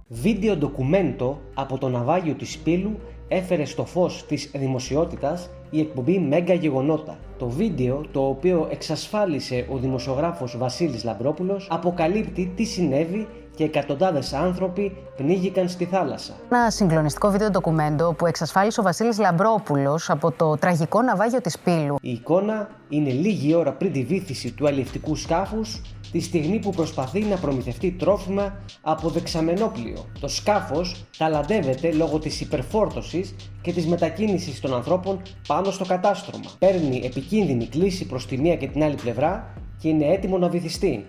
Βίντεο ντοκουμέντο από το ναυάγιο της Πύλου έφερε στο φως της δημοσιότητας η εκπομπή Μέγκα Γεγονότα. Το βίντεο, το οποίο εξασφάλισε ο δημοσιογράφος Βασίλης Λαμπρόπουλος, αποκαλύπτει τι συνέβη και εκατοντάδες άνθρωποι πνίγηκαν στη θάλασσα. Ένα συγκλονιστικό βίντεο ντοκουμέντο που εξασφάλισε ο Βασίλης Λαμπρόπουλος από το τραγικό ναυάγιο της Πύλου. Η εικόνα είναι λίγη ώρα πριν τη βύθιση του αλλιευτικού σκάφους, τη στιγμή που προσπαθεί να προμηθευτεί τρόφιμα από δεξαμενό πλοίο. Το σκάφος ταλαντεύεται λόγω της υπερφόρτωσης και της μετακίνησης των ανθρώπων πάνω στο κατάστρωμα. Παίρνει επικίνδυνη κλίση προς τη μία και την άλλη πλευρά και είναι έτοιμο να βυθιστεί.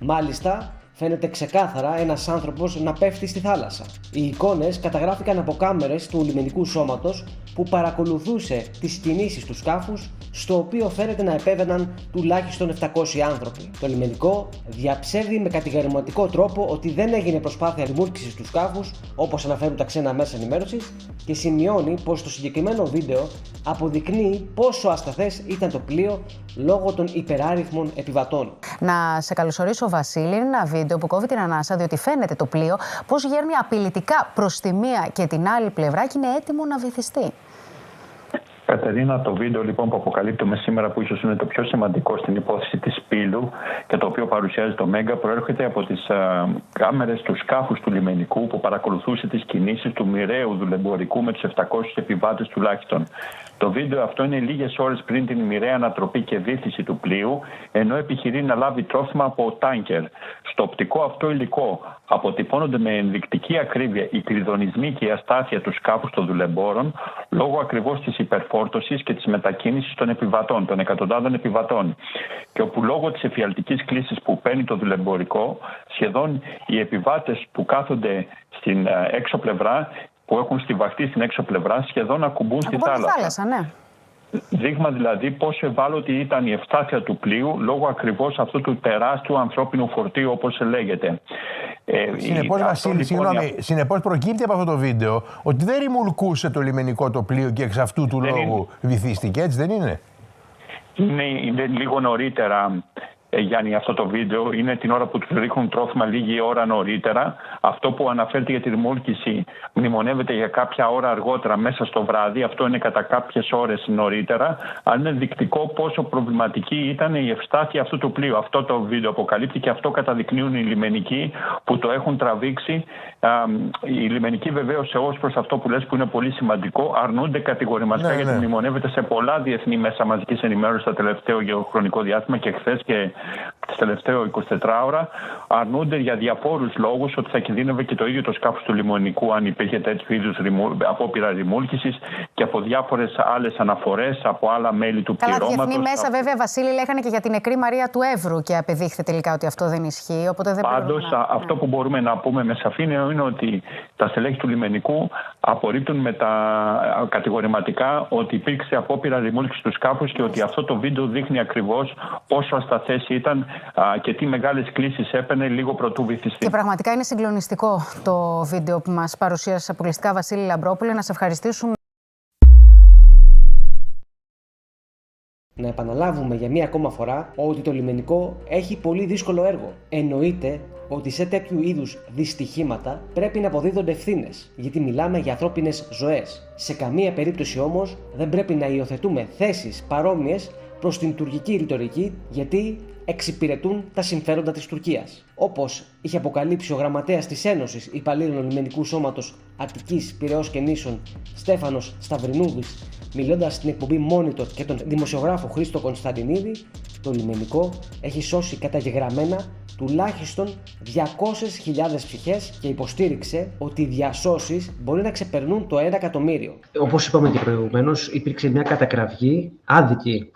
Μάλιστα, φαίνεται ξεκάθαρα ένας άνθρωπος να πέφτει στη θάλασσα. Οι εικόνες καταγράφηκαν από κάμερες του λιμενικού σώματος που παρακολουθούσε τις κινήσεις του σκάφους, στο οποίο φαίνεται να επέβαιναν τουλάχιστον 700 άνθρωποι. Το λιμενικό διαψεύδει με κατηγορηματικό τρόπο ότι δεν έγινε προσπάθεια ρημούλκησης του σκάφους, όπως αναφέρουν τα ξένα μέσα ενημέρωσης, και σημειώνει πως το συγκεκριμένο βίντεο αποδεικνύει πόσο ασταθές ήταν το πλοίο λόγω των υπεράριθμων επιβατών. Να σε καλωσορίσω, Βασίλη. Είναι ένα βίντεο που κόβει την ανάσα, διότι φαίνεται το πλοίο πως γέρνει απειλητικά προς τη μία και την άλλη πλευρά και είναι έτοιμο να βυθιστεί. Κατερίνα, το βίντεο λοιπόν που αποκαλύπτουμε σήμερα, που ίσως είναι το πιο σημαντικό στην υπόθεση της Πύλου και το οποίο παρουσιάζει το Μέγκα, προέρχεται από τις κάμερες του σκάφους του λιμενικού που παρακολουθούσε τις κινήσεις του μοιραίου δουλεμπορικού με τους 700 επιβάτες τουλάχιστον. Το βίντεο αυτό είναι λίγες ώρες πριν την μοιραία ανατροπή και βύθιση του πλοίου, ενώ επιχειρεί να λάβει τρόφιμα από τάνκερ. Στο οπτικό αυτό υλικό αποτυπώνονται με ενδεικτική ακρίβεια οι κλειδονισμοί και η αστάθεια του σκάφους των δουλεμπόρων, λόγω ακριβώς της υπερφόρτωσης και της μετακίνησης των επιβατών, των εκατοντάδων επιβατών. Και όπου λόγω της εφιαλτικής κλίσης που παίρνει το δουλεμπορικό, σχεδόν οι επιβάτες που κάθονται στην έξω πλευρά, που έχουν στιβαχτεί στην έξω πλευρά, σχεδόν ακουμπούν στη θάλασσα. Ναι. Δείγμα δηλαδή πόσο ευάλωτη ήταν η ευστάθεια του πλοίου λόγω ακριβώς αυτού του τεράστιου ανθρώπινου φορτίου, όπως λέγεται. Συνεπώς, Βασίλη, συνεπώς προκύπτει από αυτό το βίντεο ότι δεν ρημουλκούσε το λιμενικό το πλοίο και εξ αυτού του λόγου βυθίστηκε, έτσι δεν είναι? Είναι λίγο νωρίτερα, Γιάννη, αυτό το βίντεο. Είναι την ώρα που τους ρίχνουν τρόφιμα λίγη ώρα νωρίτερα. Αυτό που αναφέρεται για τη ρημούλκηση μνημονεύεται για κάποια ώρα αργότερα, μέσα στο βράδυ. Αυτό είναι κατά κάποιες ώρες νωρίτερα. Αλλά είναι δεικτικό πόσο προβληματική ήταν η ευστάθεια αυτού του πλοίου. Αυτό το βίντεο αποκαλύπτει και αυτό καταδεικνύουν οι λιμενικοί που το έχουν τραβήξει. Οι λιμενικοί βεβαίως, ως προς αυτό που λες, που είναι πολύ σημαντικό, αρνούνται κατηγορηματικά, γιατί μνημονεύεται σε πολλά διεθνή μέσα μαζικής ενημέρωσης το τελευταίο χρονικό διάστημα και χθες και τις τελευταίο 24 ώρα, αρνούνται για διαφόρους λόγους ότι θα κινδύνευε και το ίδιο το σκάφος του λιμενικού αν υπήρχε τέτοιου είδους απόπειρα ρημούλκησης, και από διάφορες άλλες αναφορές από άλλα μέλη του πληρώματος. Διεθνή μέσα, βέβαια, Βασίλη, λέγανε και για την νεκρή Μαρία του Εύρου και απεδείχθη τελικά ότι αυτό δεν ισχύει. Οπότε δεν Πάντως, αυτό που μπορούμε να πούμε με σαφήνεια είναι ότι τα στελέχη του λιμενικού απορρίπτουν κατηγορηματικά ότι υπήρξε απόπειρα ρημούλκησης του σκάφους και ότι αυτό το βίντεο δείχνει ακριβώς πόσο ασταθές ήταν και τι μεγάλες κλίσεις έπαιρνε λίγο πρωτού βυθιστεί. Και πραγματικά είναι συγκλονιστικό το βίντεο που μας παρουσίασε αποκλειστικά, Βασίλη Λαμπρόπουλε. Να σε ευχαριστήσουμε. Να επαναλάβουμε για μία ακόμα φορά ότι το λιμενικό έχει πολύ δύσκολο έργο. Εννοείται ότι σε τέτοιου είδους δυστυχήματα πρέπει να αποδίδονται ευθύνες, γιατί μιλάμε για ανθρώπινες ζωές. Σε καμία περίπτωση όμως δεν πρέπει να υιοθετούμε θέσεις παρόμοιες προς την τουρκική ρητορική, γιατί εξυπηρετούν τα συμφέροντα της Τουρκίας. Όπως είχε αποκαλύψει ο γραμματέας της Ένωσης Υπαλλήλων Λιμενικού Σώματος Αττικής, Πειραιώς και Νήσων, Στέφανος Σταυρινούδης, μιλώντας στην εκπομπή Monitor και τον δημοσιογράφο Χρήστο Κωνσταντινίδη, το λιμενικό έχει σώσει καταγεγραμμένα τουλάχιστον 200.000 ψυχές και υποστήριξε ότι οι διασώσεις μπορεί να ξεπερνούν το 1 εκατομμύριο. Όπως είπαμε και προηγουμένως, υπήρξε μια κατακραυγή άδικη,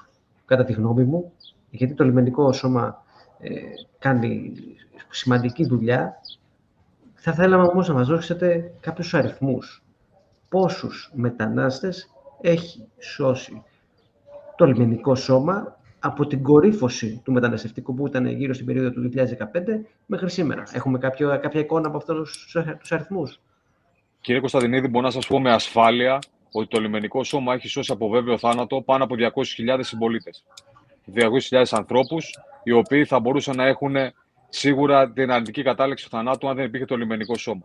κατά τη γνώμη μου, γιατί το λιμενικό σώμα κάνει σημαντική δουλειά. Θα θέλαμε όμως να μας δώσετε κάποιους αριθμούς. Πόσους μετανάστες έχει σώσει το λιμενικό σώμα από την κορύφωση του μεταναστευτικού που ήταν γύρω στην περίοδο του 2015 μέχρι σήμερα? Έχουμε κάποια εικόνα από αυτούς τους αριθμούς? Κύριε Κωνσταντινίδη, μπορώ να σας πω με ασφάλεια ότι το λιμενικό σώμα έχει σώσει από βέβαιο θάνατο πάνω από 200.000 συμπολίτες. 200.000 ανθρώπους, οι οποίοι θα μπορούσαν να έχουν σίγουρα την αρνητική κατάληξη του θανάτου αν δεν υπήρχε το λιμενικό σώμα.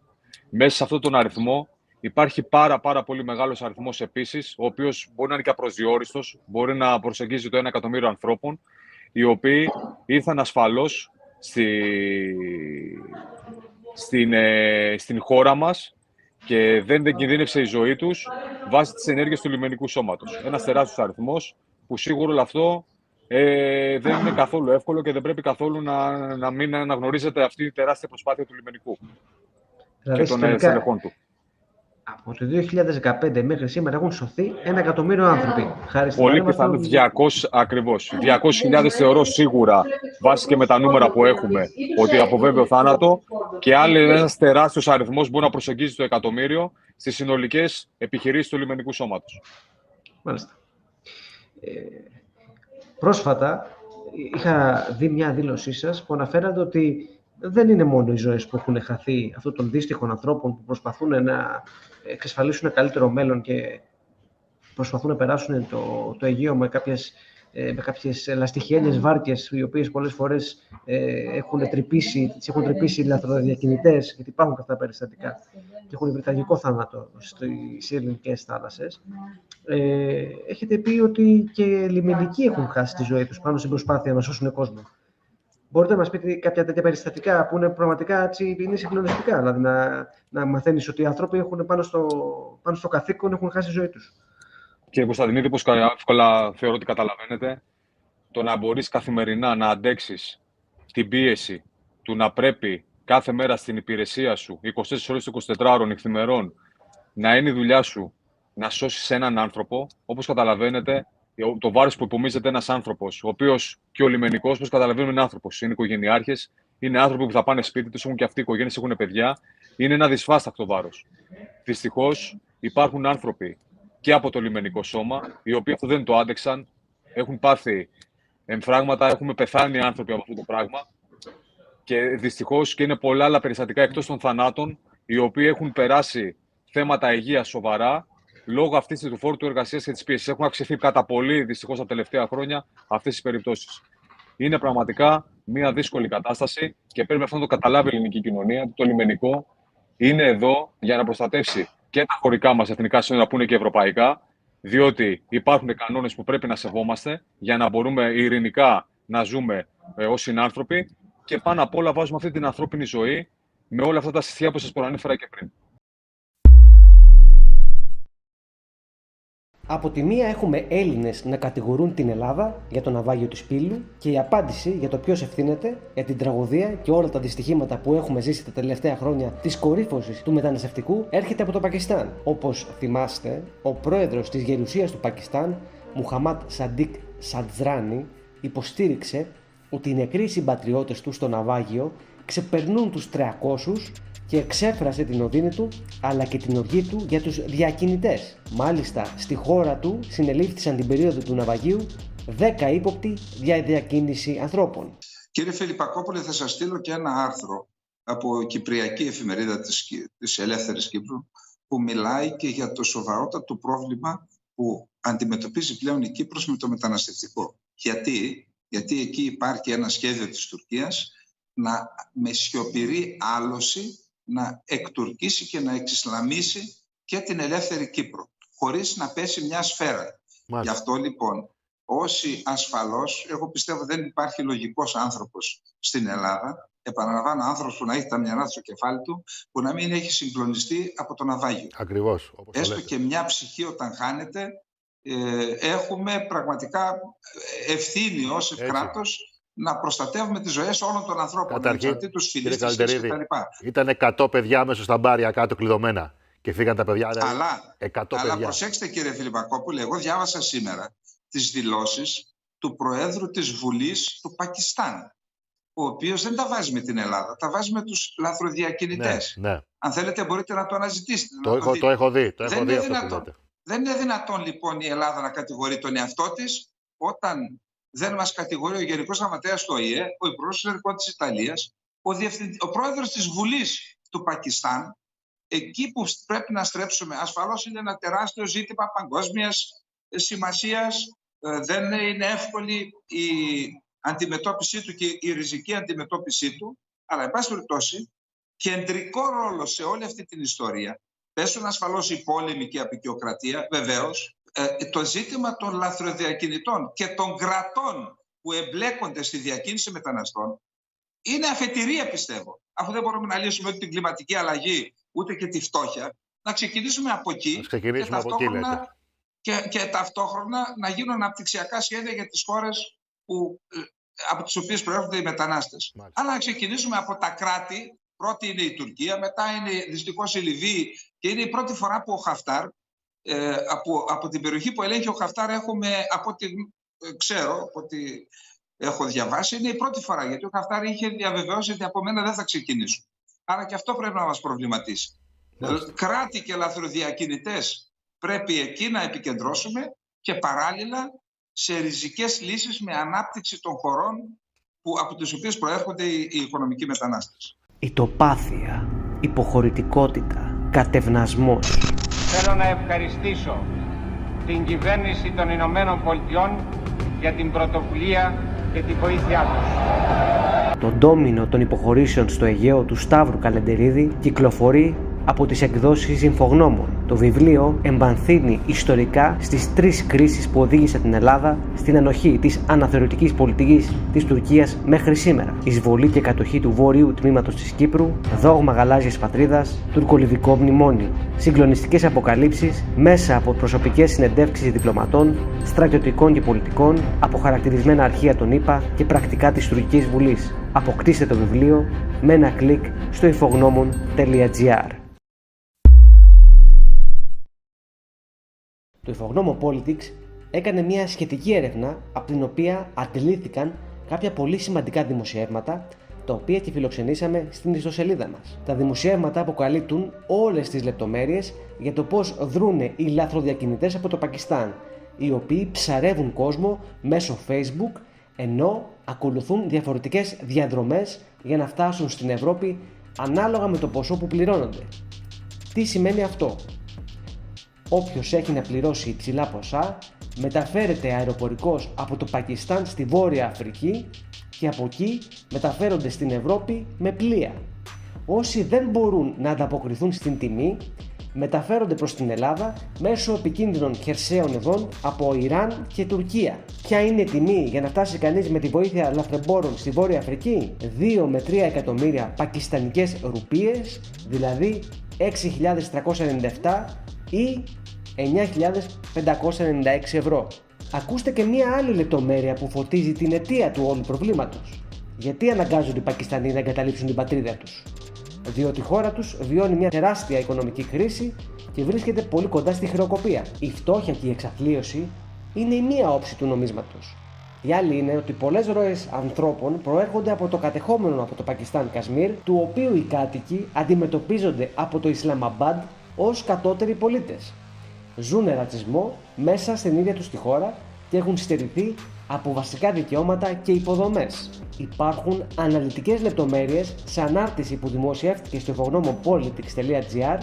Μέσα σε αυτόν τον αριθμό υπάρχει πάρα πολύ μεγάλος αριθμός επίσης, ο οποίος μπορεί να είναι και απροσδιόριστος, μπορεί να προσεγγίζει το 1 εκατομμύριο ανθρώπων, οι οποίοι ήρθαν ασφαλώς στην χώρα μας και δεν κινδύνευσε η ζωή τους βάσει τις ενέργειες του λιμενικού σώματος. Ένας τεράστιος αριθμός που σίγουρα όλο αυτό δεν είναι καθόλου εύκολο και δεν πρέπει καθόλου να μην αναγνωρίζεται αυτή η τεράστια προσπάθεια του λιμενικού δηλαδή, και των στελεχών του. Από το 2015 μέχρι σήμερα έχουν σωθεί 1 εκατομμύριο άνθρωποι. Πολύ πιθανό, 200 ακριβώς. 200.000 θεωρώ σίγουρα, βάσει και με τα νούμερα που έχουμε, ότι αποβέβαιο θάνατο και άλλοι ένας τεράστιος αριθμός μπορεί να προσεγγίζει το εκατομμύριο στις συνολικές επιχειρήσεις του λιμενικού σώματος. Μάλιστα. Πρόσφατα είχα δει μια δήλωσή σας που αναφέρατε ότι δεν είναι μόνο οι ζωές που έχουν χαθεί αυτών των δύστιχων ανθρώπων που προσπαθούν να εξασφαλίσουν ένα καλύτερο μέλλον και προσπαθούν να περάσουν το Αιγαίο με κάποιες λαστιχιέλιες βάρκες, οι οποίες πολλές φορές έχουν τρυπήσει λαθροδιακινητές, γιατί υπάρχουν αυτά τα περιστατικά και έχουν βρει τραγικό θάνατο στις ελληνικές θάλασσες. Έχετε πει ότι και λιμενικοί έχουν χάσει τη ζωή τους πάνω στην προσπάθεια να σώσουν κόσμο. Μπορείτε να μας πείτε κάποια τέτοια περιστατικά που είναι πραγματικά είναι συγκλονιστικά, δηλαδή να μαθαίνεις ότι οι άνθρωποι έχουν πάνω στο καθήκον έχουν χάσει τη ζωή τους. Κύριε Κωνσταντινίδη, όπως εύκολα θεωρώ ότι καταλαβαίνετε, το να μπορείς καθημερινά να αντέξεις την πίεση του να πρέπει κάθε μέρα στην υπηρεσία σου, 24 ώρες το 24 νυχθημερών, να είναι η δουλειά σου να σώσεις έναν άνθρωπο, όπως καταλαβαίνετε, το βάρος που υπομίζεται ένας άνθρωπος, ο οποίος και ο λιμενικός, όπως καταλαβαίνουμε, είναι άνθρωπος. Είναι οικογενειάρχες, είναι άνθρωποι που θα πάνε σπίτι τους, έχουν και αυτοί οικογένειες, έχουν παιδιά. Είναι ένα δυσφάστακτο βάρος. Δυστυχώς, υπάρχουν άνθρωποι και από το λιμενικό σώμα, οι οποίοι αυτό δεν το άντεξαν, έχουν πάθει εμφράγματα, έχουμε πεθάνει άνθρωποι από αυτό το πράγμα. Και δυστυχώς και είναι πολλά άλλα περιστατικά εκτός των θανάτων, οι οποίοι έχουν περάσει θέματα υγείας σοβαρά. Λόγω αυτής του φόρτου εργασίας και της πίεσης έχουν αυξηθεί κατά πολύ, δυστυχώς, τα τελευταία χρόνια αυτές τις περιπτώσεις. Είναι πραγματικά μια δύσκολη κατάσταση και πρέπει αυτό να το καταλάβει η ελληνική κοινωνία. Το λιμενικό είναι εδώ για να προστατεύσει και τα χωρικά μας εθνικά σύνορα που είναι και ευρωπαϊκά, διότι υπάρχουν κανόνες που πρέπει να σεβόμαστε για να μπορούμε ειρηνικά να ζούμε ως συνάνθρωποι και πάνω απ' όλα βάζουμε αυτή την ανθρώπινη ζωή με όλα αυτά τα στοιχεία που σας προανέφερα και πριν. Από τη μία έχουμε Έλληνες να κατηγορούν την Ελλάδα για το ναυάγιο της Πύλου και η απάντηση για το ποιος ευθύνεται για την τραγωδία και όλα τα δυστυχήματα που έχουμε ζήσει τα τελευταία χρόνια της κορύφωσης του μεταναστευτικού έρχεται από το Πακιστάν. Όπως θυμάστε, ο πρόεδρος της Γερουσίας του Πακιστάν, Μουχαμάντ Σαντίκ Σαντζράνι, υποστήριξε ότι οι νεκροί συμπατριώτες του στο ναυάγιο ξεπερνούν τους 300 και εξέφρασε την οδύνη του αλλά και την οργή του για τους διακινητές. Μάλιστα, στη χώρα του συνελήφθησαν την περίοδο του ναυαγίου 10 ύποπτοι για διακίνηση ανθρώπων. Κύριε Φιλιππακόπουλε, θα σας στείλω και ένα άρθρο από κυπριακή εφημερίδα της Ελεύθερης Κύπρου που μιλάει και για το σοβαρότατο πρόβλημα που αντιμετωπίζει πλέον η Κύπρος με το μεταναστευτικό. Γιατί εκεί υπάρχει ένα σχέδιο της Τουρκίας με σιωπηρή άλωση να εκτουρκήσει και να εξισλαμίσει και την ελεύθερη Κύπρο, χωρίς να πέσει μια σφαίρα. Γι' αυτό λοιπόν, όσοι ασφαλώς, εγώ πιστεύω δεν υπάρχει λογικός άνθρωπος στην Ελλάδα, επαναλαμβάνω, άνθρωπος που να έχει τα μυαλά στο κεφάλι του, που να μην έχει συγκλονιστεί από το ναυάγιο. Ακριβώς. Έστω και μια ψυχή όταν χάνεται, έχουμε πραγματικά ευθύνη ως κράτος να προστατεύουμε τις ζωές όλων των ανθρώπων. Καταρχήν, κύριε Καλντερίδη, ήταν 100 παιδιά μέσα στα μπάρια κάτω κλειδωμένα και φύγαν τα παιδιά. Αλλά προσέξτε, κύριε Φιλιππακόπουλε, εγώ διάβασα σήμερα τις δηλώσεις του Προέδρου της Βουλής του Πακιστάν, ο οποίος δεν τα βάζει με την Ελλάδα, τα βάζει με τους λαθροδιακινητές. Ναι. Αν θέλετε μπορείτε να το αναζητήσετε. Το έχω δει. Δεν είναι δυνατόν λοιπόν η Ελλάδα να κατηγορεί τον εαυτό της όταν δεν μας κατηγορεί ο Γενικός Γραμματέας του ΟΗΕ, ο Υπουργός Εξωτερικών της Ιταλίας, ο Πρόεδρος της Βουλής του Πακιστάν. Εκεί που πρέπει να στρέψουμε, ασφαλώς είναι ένα τεράστιο ζήτημα παγκόσμιας σημασίας. Δεν είναι εύκολη η αντιμετώπιση του και η ριζική αντιμετώπιση του. Αλλά, εν πάση περιπτώσει, κεντρικό ρόλο σε όλη αυτή την ιστορία παίζουν ασφαλώς οι πόλεμοι και η αποικιοκρατία, βεβαίως, το ζήτημα των λαθροδιακινητών και των κρατών που εμπλέκονται στη διακίνηση μεταναστών είναι αφετηρία, πιστεύω. Αφού δεν μπορούμε να λύσουμε ούτε την κλιματική αλλαγή ούτε και τη φτώχια, να ξεκινήσουμε από εκεί και ταυτόχρονα να γίνουν αναπτυξιακά σχέδια για τις χώρες από τις οποίες προέρχονται οι μετανάστες. Αλλά να ξεκινήσουμε από τα κράτη. Πρώτη είναι η Τουρκία, μετά είναι δυστυχώς η Λιβύη και είναι η πρώτη φορά που ο Χαφτάρ, από την περιοχή που ελέγχει ο Χαφτάρ, έχουμε, από ό,τι ξέρω, από ό,τι έχω διαβάσει, είναι η πρώτη φορά, γιατί ο Χαφτάρ είχε διαβεβαιώσει ότι από μένα δεν θα ξεκινήσουν. Άρα και αυτό πρέπει να μας προβληματίσει. Κράτη και λαθροδιακινητές πρέπει εκεί να επικεντρώσουμε και παράλληλα σε ριζικές λύσεις με ανάπτυξη των χωρών από τις οποίες προέρχονται οι οικονομικοί μετανάστες. Ητοπάθεια, υποχωρητικότητα, κατευνασμός. Θέλω να ευχαριστήσω την κυβέρνηση των Ηνωμένων Πολιτειών για την πρωτοβουλία και τη βοήθειά τους. Το ντόμινο των υποχωρήσεων στο Αιγαίο του Σταύρου Καλεντερίδη κυκλοφορεί από τις εκδόσεις Ινφογνώμων. Το βιβλίο εμβαθύνει ιστορικά στις 3 κρίσεις που οδήγησαν την Ελλάδα στην ανοχή της αναθεωρητικής πολιτικής της Τουρκίας μέχρι σήμερα. Εισβολή και κατοχή του βόρειου τμήματος της Κύπρου, δόγμα γαλάζιας πατρίδας, τουρκολιβικό μνημόνιο. Συγκλονιστικές αποκαλύψεις μέσα από προσωπικές συνεντεύξεις διπλωματών, στρατιωτικών και πολιτικών, αποχαρακτηρισμένα αρχεία των ΗΠΑ και πρακτικά της Τουρκικής Βουλής. Αποκτήστε το βιβλίο με ένα κλικ στο infognomon.gr. Το Infognomon Politics έκανε μια σχετική έρευνα από την οποία αντιλήθηκαν κάποια πολύ σημαντικά δημοσιεύματα, τα οποία και φιλοξενήσαμε στην ιστοσελίδα μας. Τα δημοσιεύματα αποκαλύπτουν όλες τις λεπτομέρειες για το πώς δρούνε οι λαθροδιακινητές από το Πακιστάν, οι οποίοι ψαρεύουν κόσμο μέσω Facebook, ενώ ακολουθούν διαφορετικές διαδρομές για να φτάσουν στην Ευρώπη ανάλογα με το ποσό που πληρώνονται. Τι σημαίνει αυτό? Όποιος έχει να πληρώσει υψηλά ποσά μεταφέρεται αεροπορικός από το Πακιστάν στη Βόρεια Αφρική και από εκεί μεταφέρονται στην Ευρώπη με πλοία. Όσοι δεν μπορούν να ανταποκριθούν στην τιμή μεταφέρονται προς την Ελλάδα μέσω επικίνδυνων χερσαίων οδών από Ιράν και Τουρκία. Ποια είναι η τιμή για να φτάσει κανείς με τη βοήθεια λαθρεμπόρων στη Βόρεια Αφρική? 2 με 3 εκατομμύρια πακιστανικές ρουπίες, δηλαδή 6.397 ή 9.596 ευρώ. Ακούστε και μία άλλη λεπτομέρεια που φωτίζει την αιτία του όλου προβλήματος. Γιατί αναγκάζονται οι Πακιστανοί να εγκαταλείψουν την πατρίδα τους? Διότι η χώρα τους βιώνει μια τεράστια οικονομική κρίση και βρίσκεται πολύ κοντά στη χρεοκοπία. Η φτώχεια και η εξαθλίωση είναι η μία όψη του νομίσματος. Η άλλη είναι ότι πολλές ροές ανθρώπων προέρχονται από το κατεχόμενο από το Πακιστάν Κασμίρ, του οποίου οι κάτοικοι αντιμετωπίζονται από το Ισλαμαμπάντ ως κατώτεροι πολίτες. Ζουνε ρατσισμό μέσα στην ίδια τους τη χώρα και έχουν στερηθεί από βασικά δικαιώματα και υποδομές. Υπάρχουν αναλυτικές λεπτομέρειες σε ανάρτηση που δημοσιεύτηκε στο infognomonpolitics.gr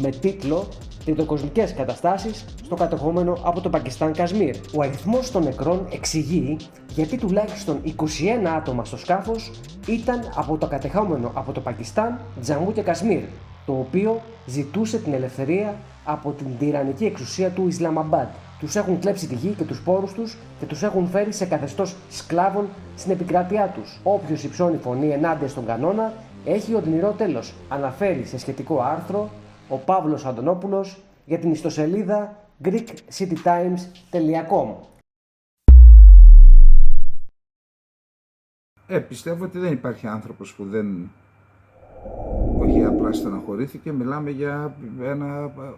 με τίτλο «Τριτοκοσμικές καταστάσεις στο κατεχόμενο από το Πακιστάν Κασμίρ». Ο αριθμός των νεκρών εξηγεί γιατί τουλάχιστον 21 άτομα στο σκάφος ήταν από το κατεχόμενο από το Πακιστάν, Τζαμμού και Κασμίρ, το οποίο ζητούσε την ελευθερία από την τυραννική εξουσία του Ισλαμαμπάντ. Τους έχουν κλέψει τη γη και τους πόρους τους και τους έχουν φέρει σε καθεστώς σκλάβων στην επικράτειά τους. Όποιος υψώνει φωνή ενάντια στον κανόνα έχει οδυνηρό τέλος, αναφέρει σε σχετικό άρθρο ο Παύλος Αντωνόπουλος για την ιστοσελίδα greekcitytimes.com. Πιστεύω ότι δεν υπάρχει άνθρωπος που δεν... όχι απλά στεναχωρήθηκε, μιλάμε για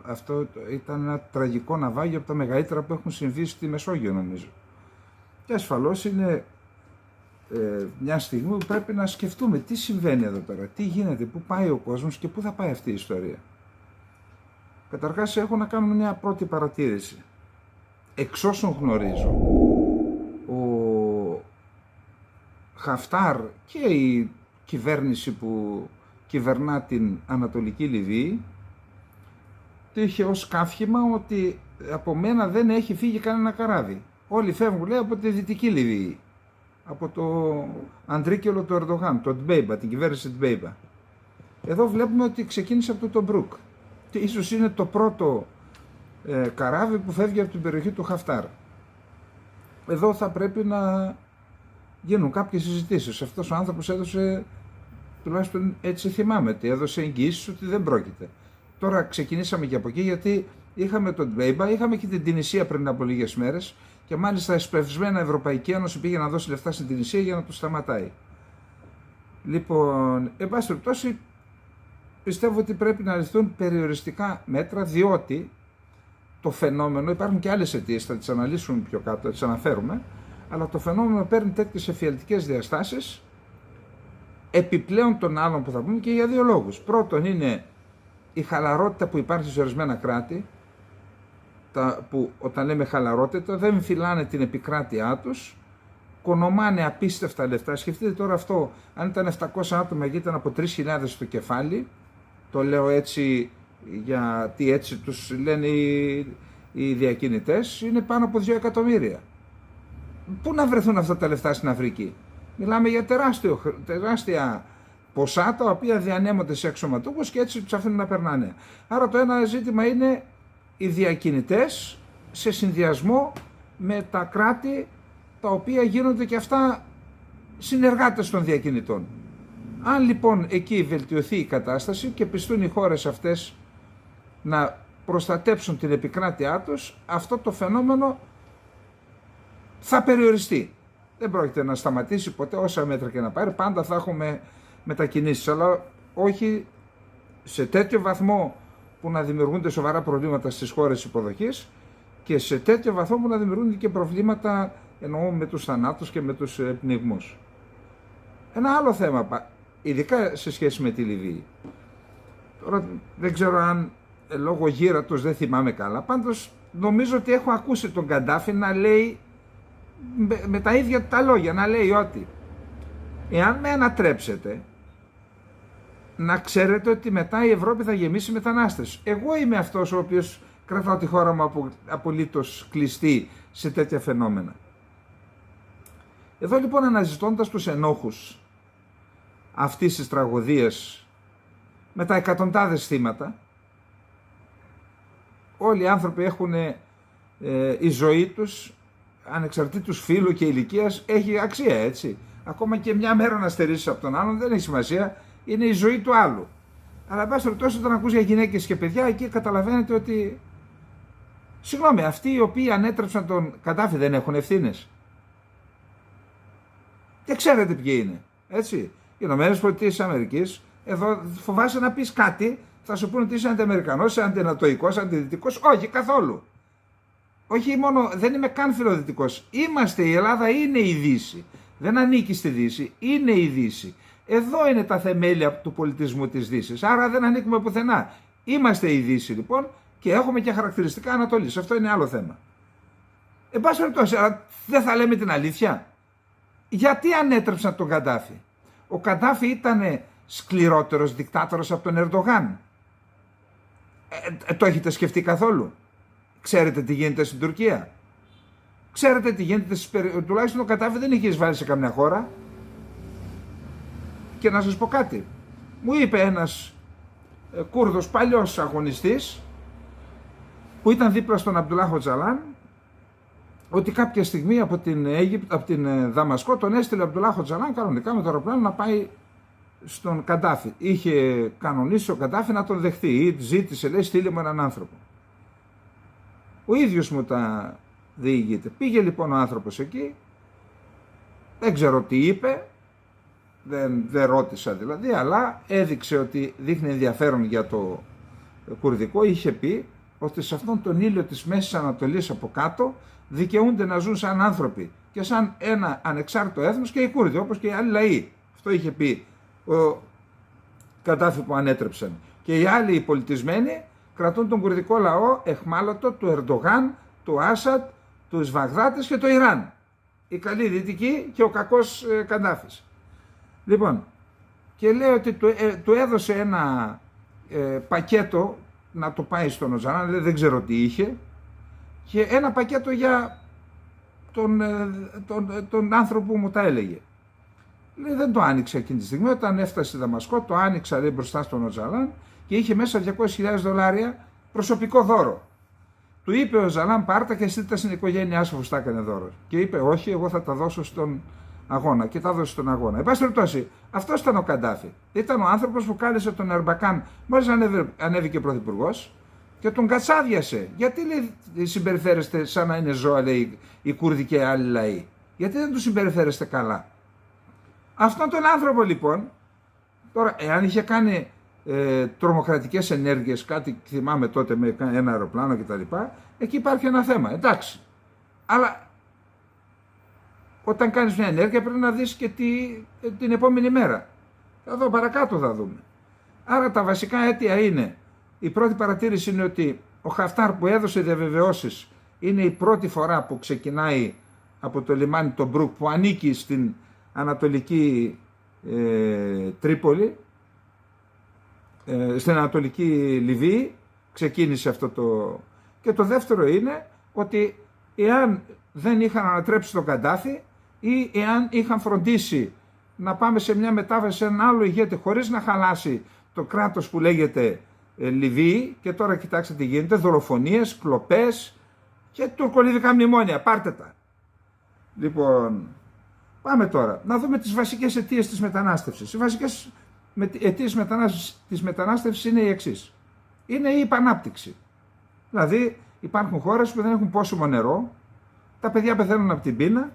αυτό ήταν ένα τραγικό ναυάγιο από τα μεγαλύτερα που έχουν συμβεί στη Μεσόγειο, νομίζω. Και ασφαλώς είναι μια στιγμή που πρέπει να σκεφτούμε τι συμβαίνει εδώ πέρα, τι γίνεται, πού πάει ο κόσμος και πού θα πάει αυτή η ιστορία. Καταρχάς έχω να κάνω μια πρώτη παρατήρηση. Εξ όσων γνωρίζω, ο Χαφτάρ και η κυβέρνηση που κυβερνά την Ανατολική Λιβύη το είχε ως κάφημα ότι από μένα δεν έχει φύγει κανένα καράβι. Όλοι φεύγουν, λέει, από τη Δυτική Λιβύη, από το Αντρίκελο του Ερντογάν, το Τμπέιμπα, την κυβέρνηση Τμπέιμπα. Εδώ βλέπουμε ότι ξεκίνησε από το Τομπρούκ και ίσως είναι το πρώτο καράβι που φεύγει από την περιοχή του Χαφτάρ. Εδώ θα πρέπει να γίνουν κάποιες συζητήσεις. Αυτός ο άνθρωπος έδωσε, τουλάχιστον έτσι θυμάμαι, ότι έδωσε εγγυήσεις ότι δεν πρόκειται. Τώρα ξεκινήσαμε και από εκεί, γιατί είχαμε τον Μπέιμπα, είχαμε και την Τινησία πριν από λίγες μέρες και μάλιστα εσπευσμένα Ευρωπαϊκή Ένωση πήγε να δώσει λεφτά στην Τινησία για να το σταματάει. Λοιπόν, εν πάση περιπτώσει, πιστεύω ότι πρέπει να ληφθούν περιοριστικά μέτρα, διότι το φαινόμενο, υπάρχουν και άλλες αιτίες, θα τις αναλύσουμε πιο κάτω, θα τις αναφέρουμε, αλλά το φαινόμενο παίρνει τέτοιες εφιαλτικές διαστάσεις επιπλέον των άλλων που θα πούμε και για δύο λόγους. Πρώτον είναι η χαλαρότητα που υπάρχει σε ορισμένα κράτη, που όταν λέμε χαλαρότητα δεν φυλάνε την επικράτειά τους, κονομάνε απίστευτα λεφτά. Σκεφτείτε τώρα αυτό, αν ήταν 700 άτομα και ήταν από 3.000 το κεφάλι, το λέω έτσι γιατί έτσι τους λένε οι διακινητές, είναι πάνω από 2 εκατομμύρια. Πού να βρεθούν αυτά τα λεφτά στην Αφρική? Μιλάμε για τεράστια ποσά τα οποία διανέμονται σε αξιωματούχους και έτσι τους αφήνουν να περνάνε. Άρα το ένα ζήτημα είναι οι διακινητές σε συνδυασμό με τα κράτη τα οποία γίνονται και αυτά συνεργάτες των διακινητών. Αν λοιπόν εκεί βελτιωθεί η κατάσταση και πιστούν οι χώρες αυτές να προστατέψουν την επικράτειά τους, αυτό το φαινόμενο θα περιοριστεί. Δεν πρόκειται να σταματήσει ποτέ, όσα μέτρα και να πάρει, πάντα θα έχουμε μετακινήσεις, αλλά όχι σε τέτοιο βαθμό που να δημιουργούνται σοβαρά προβλήματα στις χώρες υποδοχής και σε τέτοιο βαθμό που να δημιουργούνται και προβλήματα, εννοώ, με τους θανάτους και με τους πνιγμούς. Ένα άλλο θέμα, ειδικά σε σχέση με τη Λιβύη. Τώρα δεν ξέρω αν λόγω γύρατος δεν θυμάμαι καλά, πάντως νομίζω ότι έχω ακούσει τον Καντάφη να λέει με τα ίδια τα λόγια, να λέει ότι εάν με ανατρέψετε, να ξέρετε ότι μετά η Ευρώπη θα γεμίσει μετανάστες. Εγώ είμαι αυτός ο οποίος κρατάω τη χώρα μου απολύτως κλειστή σε τέτοια φαινόμενα. Εδώ λοιπόν, αναζητώντας τους ενόχους αυτής της τραγωδίας με τα εκατοντάδες θύματα, όλοι οι άνθρωποι έχουν η ζωή τους, ανεξαρτήτως φύλου και ηλικίας, έχει αξία, έτσι. Ακόμα και μια μέρα να στερήσεις από τον άλλον δεν έχει σημασία, είναι η ζωή του άλλου. Αλλά πάση περιπτώσει, όταν ακούς για γυναίκες και παιδιά, εκεί καταλαβαίνετε ότι, συγγνώμη, αυτοί οι οποίοι ανέτρεψαν τον Καντάφη δεν έχουν ευθύνες? Και ξέρετε ποιοι είναι, έτσι. Οι Ηνωμένες Πολιτείες της Αμερικής, εδώ φοβάσαι να πεις κάτι, θα σου πούνε ότι είσαι αντιαμερικανός, αντινατοϊκός, αντιδυτικός. Όχι, καθόλου. Όχι μόνο, δεν είμαι καν φιλοδυτικός. Είμαστε, η Ελλάδα είναι η Δύση. Δεν ανήκει στη Δύση, είναι η Δύση. Εδώ είναι τα θεμέλια του πολιτισμού της Δύσης. Άρα δεν ανήκουμε πουθενά. Είμαστε η Δύση λοιπόν και έχουμε και χαρακτηριστικά Ανατολής. Αυτό είναι άλλο θέμα. Εν πάση περιπτώσει, δεν θα λέμε την αλήθεια? Γιατί ανέτρεψαν τον Καντάφη? Ο Καντάφη ήταν σκληρότερος δικτάτορος από τον Ερντογάν. Το έχετε σκεφτεί καθόλου? Ξέρετε τι γίνεται στην Τουρκία? Ξέρετε τι γίνεται τουλάχιστον ο Καντάφη δεν είχε εισβάλει σε καμιά χώρα. Και να σας πω κάτι. Μου είπε ένας Κούρδος παλιός αγωνιστής που ήταν δίπλα στον Αμπτουλάχ Οτζαλάν, ότι κάποια στιγμή από την Δαμασκό τον έστειλε ο Αμπτουλάχ Οτζαλάν κανονικά με το αεροπλάνο να πάει στον Καντάφη. Είχε κανονίσει ο Καντάφη να τον δεχτεί ή ζήτησε, λέει, στείλε μου έναν άνθρωπο. Ο ίδιος μου τα διηγείται. Πήγε λοιπόν ο άνθρωπος εκεί, δεν ξέρω τι είπε, δεν ρώτησα δηλαδή, αλλά έδειξε ότι δείχνει ενδιαφέρον για το κουρδικό. Είχε πει ότι σε αυτόν τον ήλιο της Μέσης Ανατολής από κάτω δικαιούνται να ζουν σαν άνθρωποι και σαν ένα ανεξάρτητο έθνος και οι Κούρδοι, όπως και οι άλλοι λαοί. Αυτό είχε πει ο Καντάφη που ανέτρεψαν. Και οι άλλοι οι πολιτισμένοι κρατούν τον κουρδικό λαό εχμάλωτο του Ερντογάν, του Άσαντ, τους Βαγδάτες και το Ιράν. Οι καλοί δυτικοί και ο κακός Καντάφης. Λοιπόν, και λέει ότι του έδωσε ένα πακέτο να το πάει στον Οτζαλάν, δεν ξέρω τι είχε, και ένα πακέτο για τον άνθρωπο που μου τα έλεγε. Λέει, δεν το άνοιξε εκείνη τη στιγμή. Όταν έφτασε στη Δαμασκό, το άνοιξα, λέει, μπροστά στον Οτζαλάν και είχε μέσα $200,000 προσωπικό δώρο. Του είπε ο Ζαλάν, πάρτα και στείλτε στην οικογένειά σου, αφού τα έκανε δώρο. Και είπε, όχι, εγώ θα τα δώσω στον αγώνα. Και τα δώσει στον αγώνα. Εν πάση περιπτώσει, αυτό ήταν ο Καντάφη. Ήταν ο άνθρωπος που κάλεσε τον Ερμπακάν, μόλις ανέβηκε πρωθυπουργός, και τον κατσάδιασε. Γιατί, λέει, συμπεριφέρεστε σαν να είναι ζώα, λέει, οι Κούρδοι και άλλοι λαοί? Γιατί δεν τους συμπεριφέρεστε καλά? Αυτόν τον άνθρωπο, λοιπόν, τώρα, εάν είχε κάνει τρομοκρατικές ενέργειες, κάτι θυμάμαι τότε με ένα αεροπλάνο κτλ., εκεί υπάρχει ένα θέμα, εντάξει. Αλλά όταν κάνεις μια ενέργεια πρέπει να δεις και την επόμενη μέρα. Εδώ παρακάτω θα δούμε. Άρα τα βασικά αίτια είναι, η πρώτη παρατήρηση είναι ότι ο Χαφτάρ που έδωσε διαβεβαιώσεις είναι η πρώτη φορά που ξεκινάει από το λιμάνι το Μπρουκ, που ανήκει στην ανατολική Τρίπολη, στην ανατολική Λιβύη, ξεκίνησε αυτό το... Και το δεύτερο είναι ότι εάν δεν είχαν ανατρέψει τον Καντάφη ή εάν είχαν φροντίσει να πάμε σε μια μετάβαση σε έναν άλλο ηγέτη χωρίς να χαλάσει το κράτος που λέγεται Λιβύη, και τώρα κοιτάξτε τι γίνεται, δολοφονίες, κλοπές και τουρκολιβικά μνημόνια, πάρτε τα. Λοιπόν, πάμε τώρα να δούμε τις βασικές αιτίες της μετανάστευσης. Οι βασικές αιτίες της μετανάστευσης είναι οι εξής. Είναι η υπανάπτυξη. Δηλαδή υπάρχουν χώρες που δεν έχουν πόσιμο νερό, τα παιδιά πεθαίνουν από την πείνα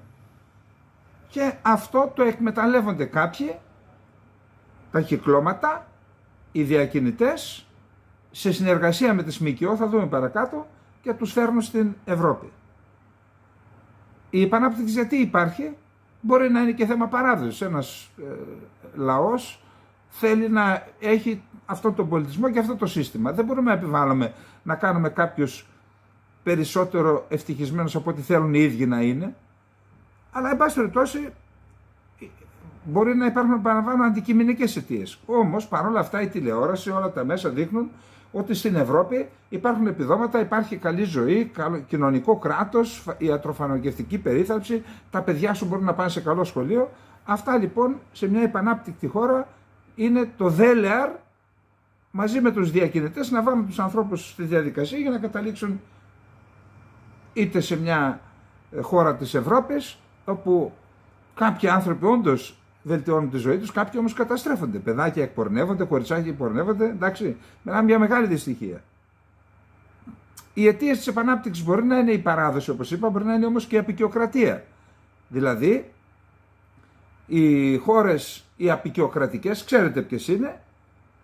και αυτό το εκμεταλλεύονται κάποιοι, τα κυκλώματα, οι διακινητές, σε συνεργασία με τις ΜΚΟ, θα δούμε παρακάτω, και τους φέρνουν στην Ευρώπη. Η υπανάπτυξη γιατί υπάρχει? Μπορεί να είναι και θέμα παράδοσης. Ένας λαός θέλει να έχει αυτόν τον πολιτισμό και αυτό το σύστημα. Δεν μπορούμε να επιβάλλουμε να κάνουμε κάποιους περισσότερο ευτυχισμένους από ό,τι θέλουν οι ίδιοι να είναι. Αλλά, εν πάση περιπτώσει, μπορεί να υπάρχουν, παραλαμβάνω, αντικειμενικές αιτίες. Όμως, παρόλα αυτά, η τηλεόραση, όλα τα μέσα δείχνουν ότι στην Ευρώπη υπάρχουν επιδόματα, υπάρχει καλή ζωή, κοινωνικό κράτος, ιατροφαρμακευτική περίθαλψη, τα παιδιά σου μπορούν να πάνε σε καλό σχολείο. Αυτά λοιπόν σε μια υπανάπτυκτη χώρα είναι το δέλεαρ μαζί με τους διακινητές να βάλουν τους ανθρώπους στη διαδικασία για να καταλήξουν είτε σε μια χώρα της Ευρώπης όπου κάποιοι άνθρωποι όντως βελτιώνουν τη ζωή τους, κάποιοι όμως καταστρέφονται. Παιδάκια εκπορνεύονται, κοριτσάκια εκπορνεύονται, εντάξει, μιλάμε για μεγάλη δυστυχία. Οι αιτίες της επανάπτυξης μπορεί να είναι η παράδοση, όπως είπα, μπορεί να είναι όμως και η αποικιοκρατία. Δηλαδή, οι χώρες οι αποικιοκρατικές, ξέρετε ποιες είναι,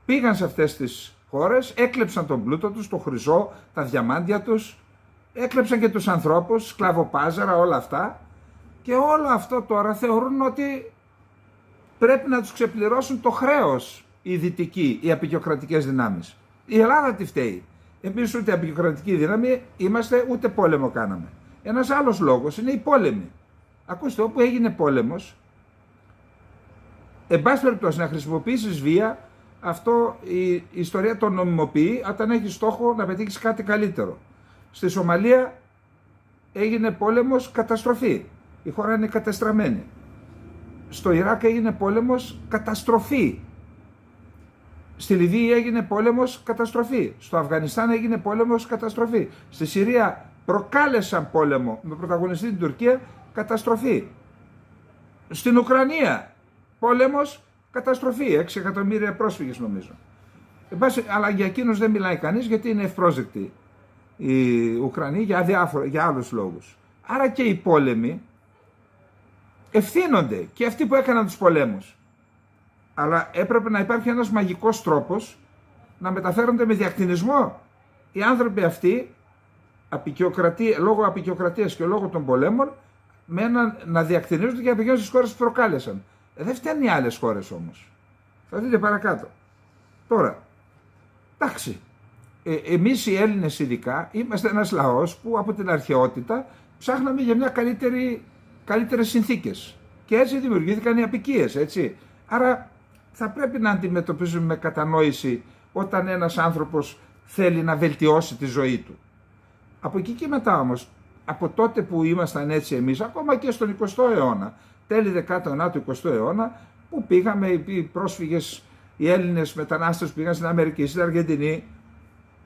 πήγαν σε αυτές τις χώρες, έκλεψαν τον πλούτο τους, το χρυσό, τα διαμάντια τους, έκλεψαν και τους ανθρώπους, σκλαβοπάζαρα, όλα αυτά, και όλο αυτό τώρα θεωρούν ότι πρέπει να τους ξεπληρώσουν το χρέος οι δυτικοί, οι αποικιοκρατικές δυνάμεις. Η Ελλάδα τι φταίει? Εμείς ούτε αποικιοκρατική δύναμη είμαστε, ούτε πόλεμο κάναμε. Ένας άλλος λόγος είναι οι πόλεμοι. Ακούστε, όπου έγινε πόλεμος, εν πάση περιπτώσει να χρησιμοποιήσεις βία, αυτό η ιστορία το νομιμοποιεί όταν έχει στόχο να πετύχεις κάτι καλύτερο. Στη Σομαλία έγινε πόλεμος, καταστροφή. Η χώρα είναι κατεστραμμένη. Στο Ιράκ έγινε πόλεμος, καταστροφή. Στη Λιβύη έγινε πόλεμος, καταστροφή. Στο Αφγανιστάν έγινε πόλεμος, καταστροφή. Στη Συρία προκάλεσαν πόλεμο με πρωταγωνιστή την Τουρκία, καταστροφή. Στην Ουκρανία πόλεμος, καταστροφή. 6 εκατομμύρια πρόσφυγες νομίζω. Αλλά για εκείνους δεν μιλάει κανείς γιατί είναι ευπρόσδεκτοι οι Ουκρανοί για άλλους λόγους. Άρα και οι πόλεμοι ευθύνονται και αυτοί που έκαναν τους πολέμους. Αλλά έπρεπε να υπάρχει ένας μαγικός τρόπος να μεταφέρονται με διακτηνισμό οι άνθρωποι αυτοί, λόγω αποικιοκρατίας και λόγω των πολέμων, να διακτηνίζονται και να πηγαίνουν στις χώρες που προκάλεσαν. Δεν φταίνουν οι άλλες χώρες όμως. Θα δείτε παρακάτω. Τώρα, εντάξει, εμείς οι Έλληνες ειδικά είμαστε ένας λαός που από την αρχαιότητα ψάχναμε για μια καλύτερες συνθήκες. Και έτσι δημιουργήθηκαν οι αποικίες, έτσι. Άρα θα πρέπει να αντιμετωπίζουμε με κατανόηση όταν ένας άνθρωπος θέλει να βελτιώσει τη ζωή του. Από εκεί και μετά όμως, από τότε που ήμασταν έτσι εμείς, ακόμα και στον 20ο αιώνα, τέλη 19ου 20ου αιώνα, που πήγαμε οι πρόσφυγες, οι Έλληνες μετανάστες που πήγαν στην Αμερική, στην Αργεντινή,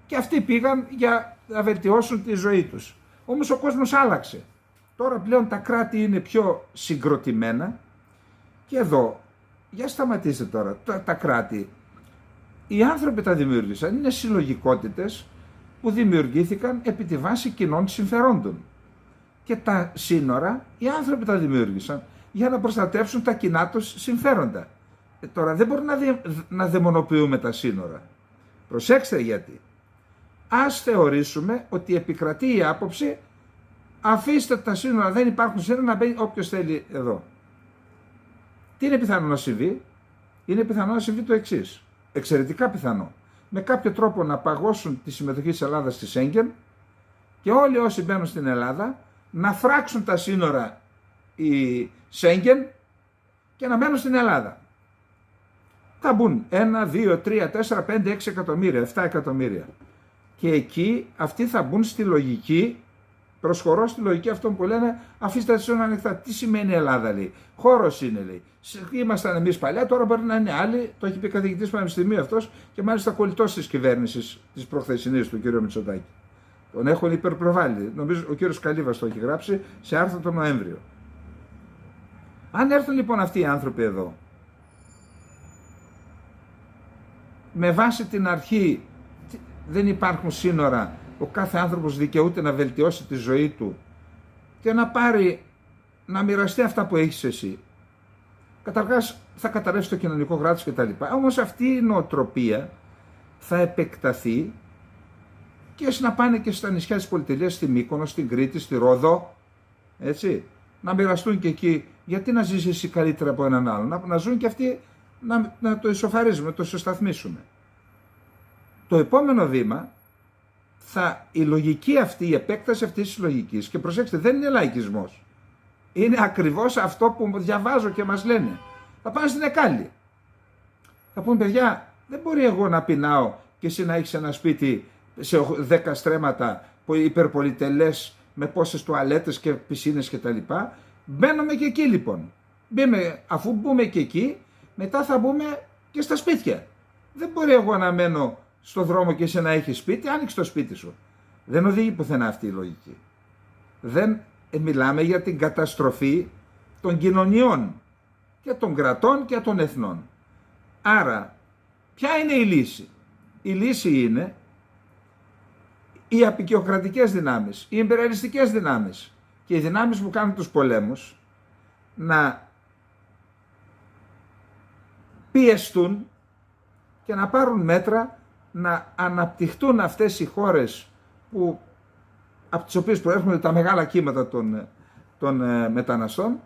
και αυτοί πήγαν για να βελτιώσουν τη ζωή τους. Όμως ο κόσμος άλλαξε. Τώρα πλέον τα κράτη είναι πιο συγκροτημένα και εδώ, για σταματήστε τώρα, τα κράτη, οι άνθρωποι τα δημιούργησαν, είναι συλλογικότητες που δημιουργήθηκαν επί τη βάση κοινών συμφερόντων. Και τα σύνορα οι άνθρωποι τα δημιούργησαν για να προστατεύσουν τα κοινά τους συμφέροντα. Τώρα δεν μπορούμε να δαιμονοποιούμε τα σύνορα. Προσέξτε γιατί. Ας θεωρήσουμε ότι επικρατεί η άποψη, αφήστε τα σύνορα, δεν υπάρχουν σύνορα, να μπαίνει όποιος θέλει εδώ. Τι είναι πιθανό να συμβεί? Είναι πιθανό να συμβεί το εξής. Εξαιρετικά πιθανό. Με κάποιο τρόπο να παγώσουν τη συμμετοχή της Ελλάδας στη Σέγγεν και όλοι όσοι μπαίνουν στην Ελλάδα να φράξουν τα σύνορα η Σέγγεν και να μένουν στην Ελλάδα. Θα μπουν 1, 2, 3, 4, 5, 6 εκατομμύρια, 7 εκατομμύρια. Και εκεί αυτοί θα μπουν στη λογική, προσχωρώ στη λογική αυτών που λένε αφήστε τα σύνορα ανοιχτά. Τι σημαίνει Ελλάδα, λέει? Χώρος είναι, λέει. Ήμασταν εμείς παλιά, τώρα μπορεί να είναι άλλοι. Το έχει πει καθηγητής πανεπιστημίου αυτός και μάλιστα κολλητός της κυβέρνησης της προχθεσινής του κ. Μητσοτάκη. Τον έχουν υπερπροβάλει. Νομίζω ο κ. Καλίβας το έχει γράψει σε άρθρο τον Νοέμβριο. Αν έρθουν λοιπόν αυτοί οι άνθρωποι εδώ, με βάση την αρχή δεν υπάρχουν σύνορα, ο κάθε άνθρωπος δικαιούται να βελτιώσει τη ζωή του και να πάρει, να μοιραστεί αυτά που έχεις εσύ. Καταρχάς θα καταρρεύσει το κοινωνικό κράτος κτλ. Όμως αυτή η νοοτροπία θα επεκταθεί και να πάνε και στα νησιά της πολυτελείας, στη Μύκονο, στην Κρήτη, στη Ρόδο, έτσι, να μοιραστούν και εκεί. Γιατί να ζήσει εσύ καλύτερα από έναν άλλον? Να ζουν και αυτοί, να το ισοφαρίζουμε, να το ισοσταθμίσουμε. Το επόμενο βήμα, η λογική αυτή, η επέκταση αυτής της λογικής, και προσέξτε, δεν είναι λαϊκισμός. Είναι ακριβώς αυτό που διαβάζω και μας λένε. Θα πάνε στην Εκάλη. Θα πούν, παιδιά, δεν μπορεί εγώ να πεινάω και εσύ να έχεις ένα σπίτι σε 10 στρέμματα υπερπολιτελές με πόσες τουαλέτες και πισίνες κτλ. Μπαίνουμε και εκεί λοιπόν. Αφού μπούμε και εκεί, μετά θα μπούμε και στα σπίτια. Δεν μπορεί εγώ να μένω στο δρόμο και εσύ να έχεις σπίτι, άνοιξε το σπίτι σου. Δεν οδηγεί πουθενά αυτή η λογική. Μιλάμε για την καταστροφή των κοινωνιών και των κρατών και των εθνών. Άρα, ποια είναι η λύση? Η λύση είναι οι αποικιοκρατικές δυνάμεις, οι ιμπεριαλιστικές δυνάμεις και οι δυνάμεις που κάνουν τους πολέμους να πιεστούν και να πάρουν μέτρα να αναπτυχθούν αυτές οι χώρες από τις οποίες προέρχονται τα μεγάλα κύματα των μεταναστών,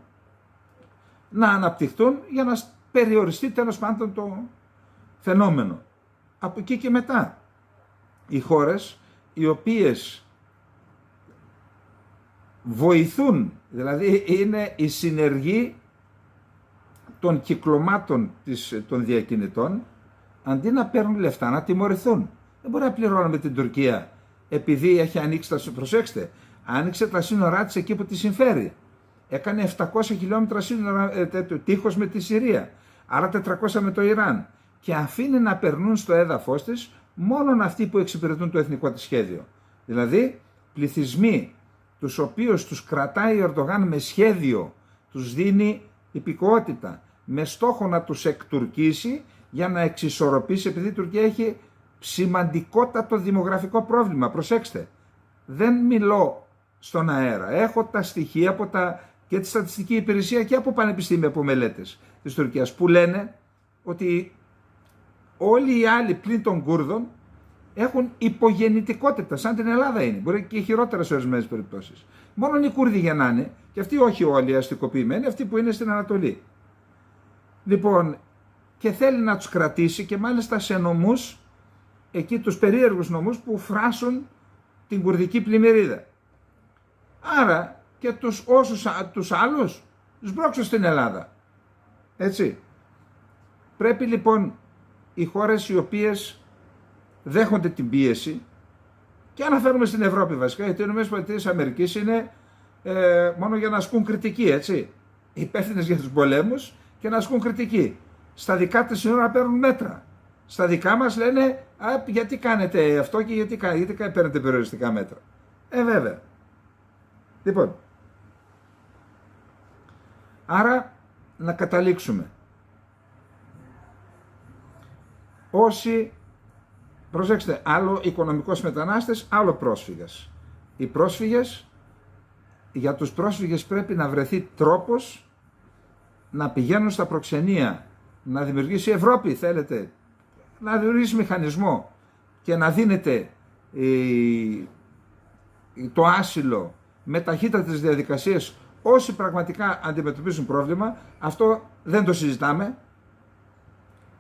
να αναπτυχθούν για να περιοριστεί τέλος πάντων το φαινόμενο. Από εκεί και μετά, οι χώρες οι οποίες βοηθούν, δηλαδή είναι η συνεργή των κυκλωμάτων των διακινητών, αντί να παίρνουν λεφτά, να τιμωρηθούν. Δεν μπορεί να πληρώνουμε την Τουρκία επειδή έχει ανοίξει προσέξτε, άνοιξε τα σύνορά της εκεί που τη συμφέρει. Έκανε 700 χιλιόμετρα σύνορα τείχος με τη Συρία, άρα 400 με το Ιράν, και αφήνει να περνούν στο έδαφος της μόνον αυτοί που εξυπηρετούν το εθνικό της σχέδιο. Δηλαδή πληθυσμοί τους οποίους τους κρατάει ο Ερντογάν με σχέδιο, τους δίνει υπηκότητα, με στόχο να τους εκτουρκήσει για να εξισορροπήσει, επειδή η Τουρκία έχει σημαντικότατο δημογραφικό πρόβλημα. Προσέξτε, δεν μιλώ στον αέρα. Έχω τα στοιχεία και τη στατιστική υπηρεσία και από πανεπιστήμια, από μελέτες της Τουρκίας, που λένε ότι όλοι οι άλλοι πλην των Κούρδων έχουν υπογεννητικότητα, σαν την Ελλάδα είναι. Μπορεί και χειρότερα σε ορισμένες περιπτώσεις. Μόνο οι Κούρδοι γεννάνε, και αυτοί όχι όλοι αστικοποιημένοι, αυτοί που είναι στην Ανατολή. Λοιπόν, και θέλει να τους κρατήσει, και μάλιστα σε νομούς, εκεί τους περίεργους νομούς που φράσουν την κουρδική πλημμυρίδα. Άρα και τους άλλους τους μπρόξω στην Ελλάδα. Έτσι. Πρέπει λοιπόν οι χώρες οι οποίες δέχονται την πίεση, και αναφέρουμε στην Ευρώπη βασικά, γιατί οι ΗΠΑ είναι μόνο για να ασκούν κριτική, έτσι. υπεύθυνες για τους πολέμους και να ασκούν κριτική. Στα δικά της σύνορα παίρνουν μέτρα. Στα δικά μας λένε γιατί κάνετε αυτό και γιατί παίρνετε περιοριστικά μέτρα. Βέβαια. Λοιπόν, άρα να καταλήξουμε. Όσοι, προσέξτε, άλλο οικονομικός μετανάστες, άλλο πρόσφυγες. Οι πρόσφυγες, για τους πρόσφυγες πρέπει να βρεθεί τρόπος να πηγαίνουν στα προξενία, να δημιουργήσει η Ευρώπη, θέλετε, να δημιουργήσει μηχανισμό και να δίνεται το άσυλο με ταχύτατες διαδικασίες όσοι πραγματικά αντιμετωπίζουν πρόβλημα. Αυτό δεν το συζητάμε.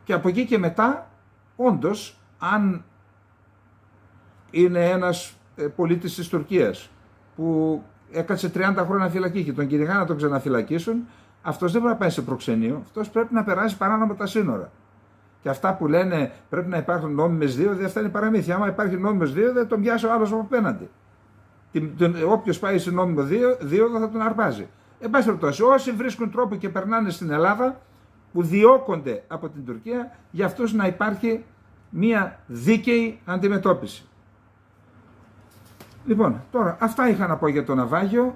Και από εκεί και μετά, όντως, αν είναι ένας πολίτης της Τουρκίας που έκατσε 30 χρόνια φυλακή και τον κυνηγά να τον ξαναφυλακίσουν, αυτός δεν πρέπει να πάει σε προξενείο, αυτός πρέπει να περάσει παράνομα τα σύνορα. Και αυτά που λένε πρέπει να υπάρχουν νόμιμες δίωδοι, αυτά είναι παραμύθια. Άμα υπάρχει νόμιμες δίωδοι, θα τον πιάσει ο άλλος από απέναντι. Όποιος πάει σε νόμιμο δίωδο θα τον αρπάζει. Εν πάση περιπτώσει, όσοι βρίσκουν τρόπο και περνάνε στην Ελλάδα, που διώκονται από την Τουρκία, για αυτούς να υπάρχει μία δίκαιη αντιμετώπιση. Λοιπόν, τώρα αυτά είχα να πω για το ναυάγιο.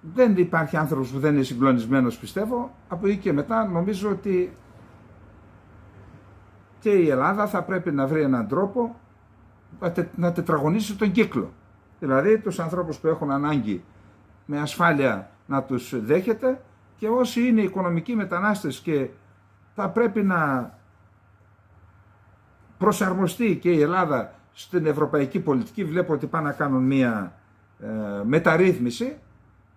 Δεν υπάρχει άνθρωπος που δεν είναι συγκλονισμένος, πιστεύω. Από εκεί και μετά νομίζω ότι και η Ελλάδα θα πρέπει να βρει έναν τρόπο να τετραγωνίσει τον κύκλο. Δηλαδή τους ανθρώπους που έχουν ανάγκη με ασφάλεια να τους δέχεται, και όσοι είναι οικονομικοί μετανάστες και θα πρέπει να προσαρμοστεί και η Ελλάδα στην ευρωπαϊκή πολιτική, βλέπω ότι πάνε να κάνουν μία μεταρρύθμιση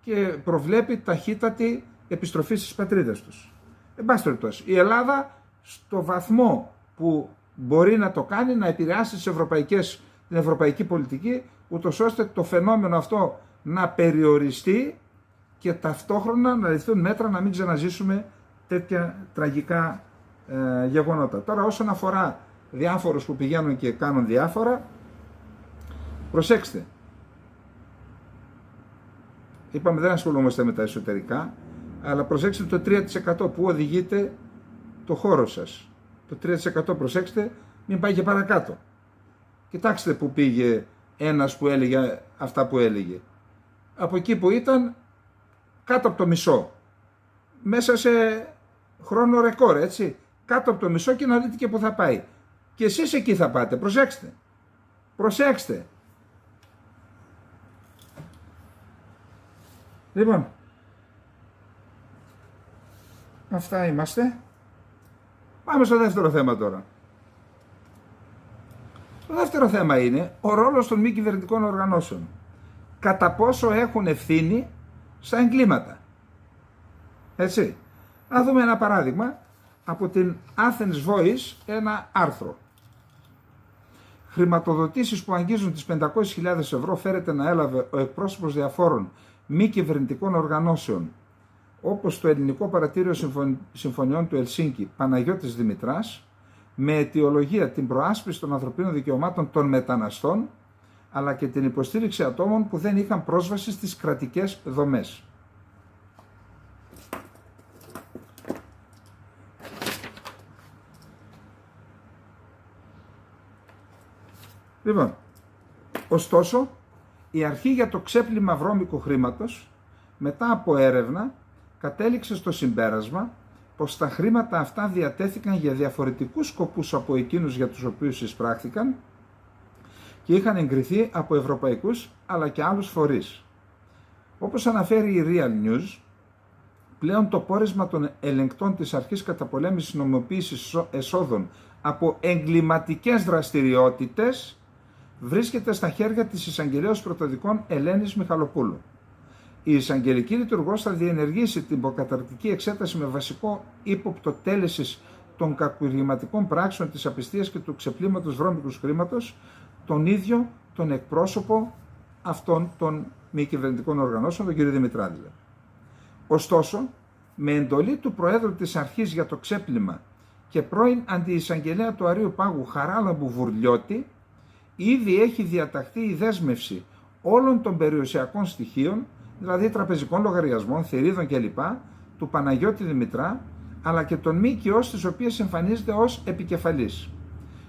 και προβλέπει ταχύτατη επιστροφή στις πατρίδες τους. Εν πάση περιπτώσει, η Ελλάδα στο βαθμό που μπορεί να το κάνει, να επηρεάσει την ευρωπαϊκή πολιτική, ούτως ώστε το φαινόμενο αυτό να περιοριστεί και ταυτόχρονα να ληφθούν μέτρα να μην ξαναζήσουμε τέτοια τραγικά γεγονότα. Τώρα, όσον αφορά διάφορους που πηγαίνουν και κάνουν διάφορα, προσέξτε. Είπαμε δεν ασχολούμαστε με τα εσωτερικά, αλλά προσέξτε το 3% που οδηγείται το χώρο σας. Το 3% προσέξτε, μην πάει και παρακάτω. Κοιτάξτε που πήγε ένας που έλεγε αυτά που έλεγε. Από εκεί που ήταν, κάτω από το μισό. Μέσα σε χρόνο ρεκόρ, έτσι. Κάτω από το μισό και να δείτε και που θα πάει. Και εσείς εκεί θα πάτε. Προσέξτε. Προσέξτε. Λοιπόν, αυτά είμαστε. Πάμε στο δεύτερο θέμα τώρα. Το δεύτερο θέμα είναι ο ρόλος των μη κυβερνητικών οργανώσεων. Κατά πόσο έχουν ευθύνη στα εγκλήματα. Έτσι. Να δούμε ένα παράδειγμα από την Athens Voice, ένα άρθρο. Χρηματοδοτήσεις που αγγίζουν τις 500.000 ευρώ φέρεται να έλαβε ο εκπρόσωπος διαφόρων μη κυβερνητικών οργανώσεων, όπως το Ελληνικό Παρατήριο Συμφωνιών του Ελσίνκη, Παναγιώτης Δημητράς, με αιτιολογία την προάσπιση των ανθρωπίνων δικαιωμάτων των μεταναστών, αλλά και την υποστήριξη ατόμων που δεν είχαν πρόσβαση στις κρατικές δομές. Λοιπόν, ωστόσο, η αρχή για το ξέπλυμα βρώμικου χρήματος, μετά από έρευνα, κατέληξε στο συμπέρασμα πως τα χρήματα αυτά διατέθηκαν για διαφορετικούς σκοπούς από εκείνους για τους οποίους εισπράχθηκαν και είχαν εγκριθεί από ευρωπαϊκούς αλλά και άλλους φορείς. Όπως αναφέρει η Real News, πλέον το πόρισμα των ελεγκτών της Αρχής Καταπολέμησης Νομιμοποίησης Εσόδων από εγκληματικές δραστηριότητες βρίσκεται στα χέρια της Εισαγγελέως Πρωτοδικών Ελένης Μιχαλοπούλου. Η εισαγγελική λειτουργός θα διενεργήσει την προκαταρκτική εξέταση με βασικό ύποπτο τέλεσης των κακουργηματικών πράξεων της απιστίας και του ξεπλήματος βρώμικου χρήματος, τον ίδιο τον εκπρόσωπο αυτών των μη κυβερνητικών οργανώσεων, τον κ. Δημητράδη. Ωστόσο, με εντολή του Προέδρου της Αρχής για το ξέπλυμα και πρώην Αντιεισαγγελέα του Αρείου Πάγου Χαράλαμπου Βουρλιώτη, ήδη έχει διαταχθεί η δέσμευση όλων των περιουσιακών στοιχείων δηλαδή τραπεζικών λογαριασμών, θηρίδων κλπ. Του Παναγιώτη Δημητρά, αλλά και των ΜΚΟ στις οποίες εμφανίζεται ως επικεφαλής.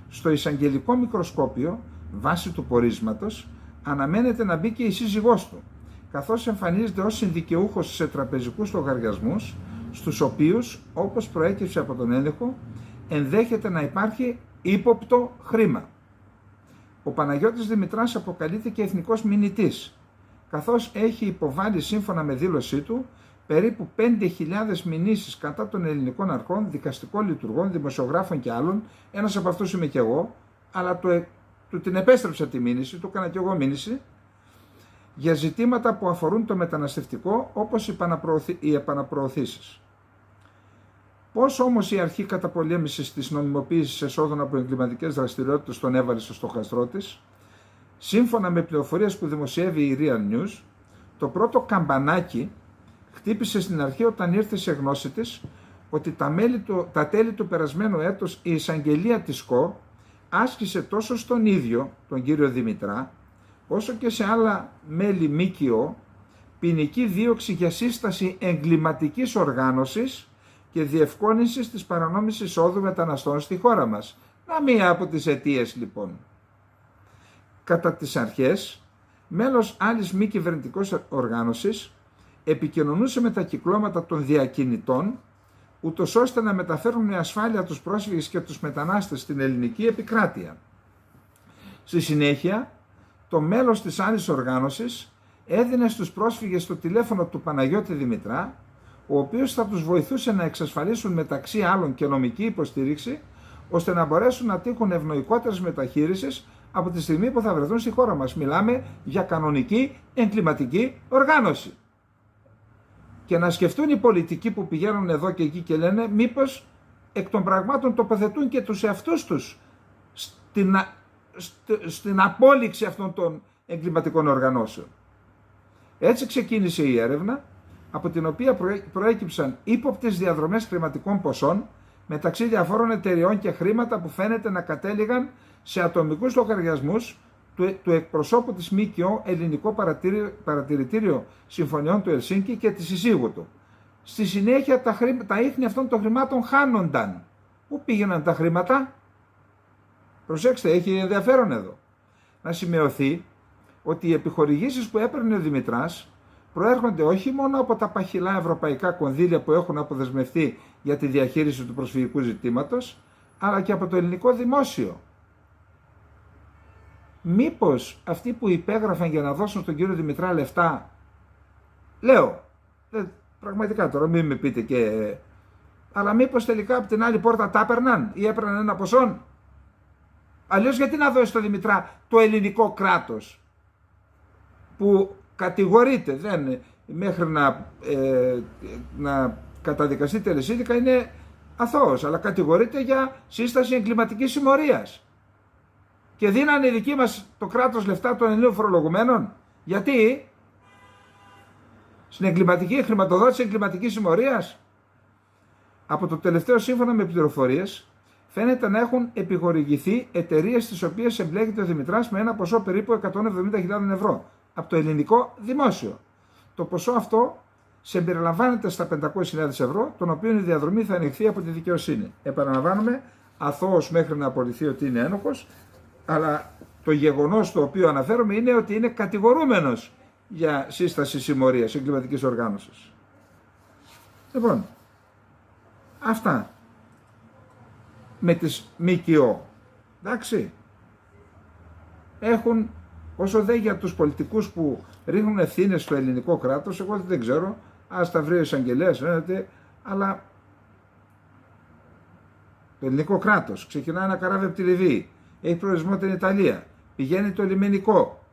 Στο εισαγγελικό μικροσκόπιο, βάσει του πορίσματος, αναμένεται να μπει και η σύζυγός του, καθώς εμφανίζεται ως συνδικαιούχος σε τραπεζικούς λογαριασμούς, στους οποίους, όπως προέκυψε από τον έλεγχο, ενδέχεται να υπάρχει ύποπτο χρήμα. Ο Παναγιώτης Δημητράς αποκαλείται και εθνικός μηνυτής, καθώς έχει υποβάλει σύμφωνα με δήλωσή του περίπου 5.000 μηνύσεις κατά των ελληνικών αρχών, δικαστικών λειτουργών, δημοσιογράφων και άλλων. Ένας από αυτούς είμαι και εγώ, αλλά του την επέστρεψα τη μήνυση, του έκανα και εγώ μήνυση, για ζητήματα που αφορούν το μεταναστευτικό, όπως οι επαναπροωθήσεις. Πώς όμως η αρχή καταπολέμησης της νομιμοποίησης εσόδων από εγκληματικές δραστηριότητες τον έβαλε στο στοχαστρό της? Σύμφωνα με πληροφορίες που δημοσιεύει η Real News, το πρώτο καμπανάκι χτύπησε στην αρχή όταν ήρθε σε γνώση της ότι τα τέλη του περασμένου έτους η εισαγγελία της ΚΟ άσκησε τόσο στον ίδιο, τον κύριο Δημητρά, όσο και σε άλλα μέλη ΜΚΟ ποινική δίωξη για σύσταση εγκληματικής οργάνωσης και διευκόλυνσης της παρανόμης εισόδου μεταναστών στη χώρα μας. Μία από τις αιτίες λοιπόν. Κατά τις αρχές, μέλος άλλης μη κυβερνητικής οργάνωσης, επικοινωνούσε με τα κυκλώματα των διακινητών, ούτως ώστε να μεταφέρουν με ασφάλεια τους πρόσφυγες και τους μετανάστες στην ελληνική επικράτεια. Στη συνέχεια, το μέλος της άλλης οργάνωσης έδινε στους πρόσφυγες το τηλέφωνο του Παναγιώτη Δημητρά, ο οποίος θα τους βοηθούσε να εξασφαλίσουν μεταξύ άλλων και νομική υποστήριξη, ώστε να μπορέσουν να τύχουν ευνοϊκότερες μεταχείρισης από τη στιγμή που θα βρεθούν στη χώρα μας. Μιλάμε για κανονική εγκληματική οργάνωση. Και να σκεφτούν οι πολιτικοί που πηγαίνουν εδώ και εκεί και λένε μήπως εκ των πραγμάτων τοποθετούν και τους εαυτούς τους στην απόλυξη αυτών των εγκληματικών οργανώσεων. Έτσι ξεκίνησε η έρευνα, από την οποία προέκυψαν ύποπτες διαδρομές χρηματικών ποσών μεταξύ διαφόρων εταιριών και χρήματα που φαίνεται να κατέληγαν σε ατομικούς λογαριασμούς του εκπροσώπου της ΜΚΟ Ελληνικό Παρατηρητήριο Συμφωνιών του Ελσίνκη και της συζύγου του. Στη συνέχεια τα ίχνη αυτών των χρημάτων χάνονταν. Πού πήγαιναν τα χρήματα? Προσέξτε, έχει ενδιαφέρον εδώ. Να σημειωθεί ότι οι επιχορηγήσεις που έπαιρνε ο Δημητράς προέρχονται όχι μόνο από τα παχυλά ευρωπαϊκά κονδύλια που έχουν αποδεσμευτεί για τη διαχείριση του προσφυγικού ζητήματος, αλλά και από το ελληνικό δημόσιο. Μήπως αυτοί που υπέγραφαν για να δώσουν στον κύριο Δημητρά λεφτά, λέω, πραγματικά τώρα μην με πείτε και... αλλά μήπως τελικά από την άλλη πόρτα τα έπαιρναν ή έπαιρναν ένα ποσό? Αλλιώς γιατί να δώσει στο Δημητρά το ελληνικό κράτος που κατηγορείται, μέχρι να καταδικαστεί τελεσίδικα είναι αθώος, αλλά κατηγορείται για σύσταση εγκληματικής συμμορίας. Και δίνανε οι δικοί μας το κράτος λεφτά των Ελλήνων φορολογουμένων. Γιατί? Στην εγκληματική χρηματοδότηση εγκληματικής συμμορίας. Από το τελευταίο σύμφωνα με πληροφορίες, φαίνεται να έχουν επιχορηγηθεί εταιρείες στις οποίες εμπλέκεται ο Δημητράς με ένα ποσό περίπου 170.000 ευρώ από το ελληνικό δημόσιο. Το ποσό αυτό συμπεριλαμβάνεται στα 500.000 ευρώ, των οποίων η διαδρομή θα ανοιχθεί από τη δικαιοσύνη. Επαναλαμβάνουμε, αθώος μέχρι να απολυθεί ότι είναι ένοχος, αλλά το γεγονός το οποίο αναφέρομαι είναι ότι είναι κατηγορούμενος για σύσταση συμμορίας εγκληματικής οργάνωσης. Λοιπόν, αυτά με τις ΜΚΟ. Εντάξει. Έχουν, όσο δε για τους πολιτικούς που ρίχνουν ευθύνες στο ελληνικό κράτος, εγώ δεν ξέρω, ας τα βρει ο εισαγγελέας, αλλά το ελληνικό κράτος ξεκινάει ένα καράβι από τη Λιβύη, έχει προορισμό την Ιταλία, πηγαίνει το λιμενικό,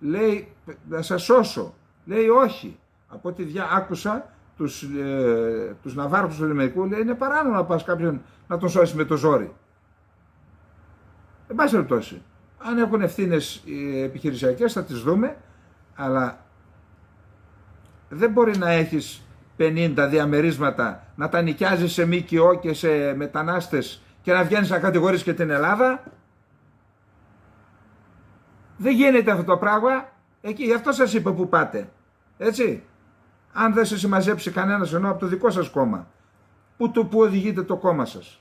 λέει να σας σώσω, λέει όχι. Από ό,τι άκουσα τους ναυάρχους του λιμενικού, λέει είναι παράνομο να πας κάποιον να τον σώσει με το ζόρι. Εν πάση περιπτώσει, αν έχουν ευθύνες επιχειρησιακές θα τις δούμε, αλλά δεν μπορεί να έχεις 50 διαμερίσματα, να τα νοικιάζεις σε ΜΚΟ και σε μετανάστες και να βγαίνεις να κατηγορείς και την Ελλάδα. Δεν γίνεται αυτό το πράγμα. Εκεί, γι' αυτό σας είπα που πάτε. Έτσι. Αν δεν σε συμμαζέψει κανένας, ενώ από το δικό σας κόμμα, πού οδηγείτε το κόμμα σας?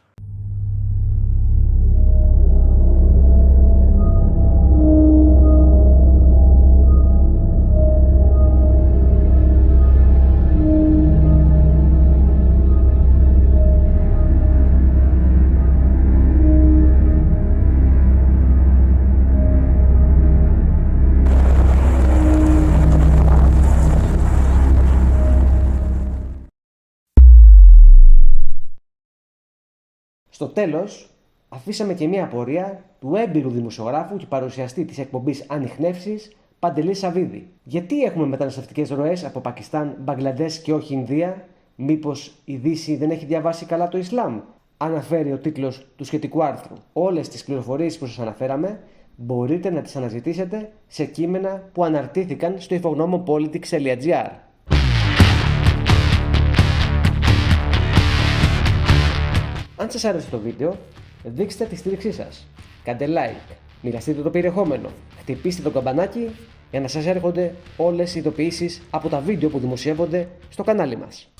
Στο τέλος, αφήσαμε και μία απορία του έμπειρου δημοσιογράφου και παρουσιαστή της εκπομπής Ανιχνεύσεις, Παντελή Σαββίδη. Γιατί έχουμε μεταναστευτικές ροές από Πακιστάν, Μπαγκλαντές και όχι Ινδία? Μήπως η Δύση δεν έχει διαβάσει καλά το Ισλάμ? Αναφέρει ο τίτλος του σχετικού άρθρου. Όλες τις πληροφορίες που σας αναφέραμε μπορείτε να τις αναζητήσετε σε κείμενα που αναρτήθηκαν στο υφογνώμο politics.gr. Αν σας άρεσε το βίντεο, δείξτε τη στήριξή σας. Κάντε like, μοιραστείτε το περιεχόμενο, χτυπήστε το καμπανάκι για να σας έρχονται όλες οι ειδοποιήσεις από τα βίντεο που δημοσιεύονται στο κανάλι μας.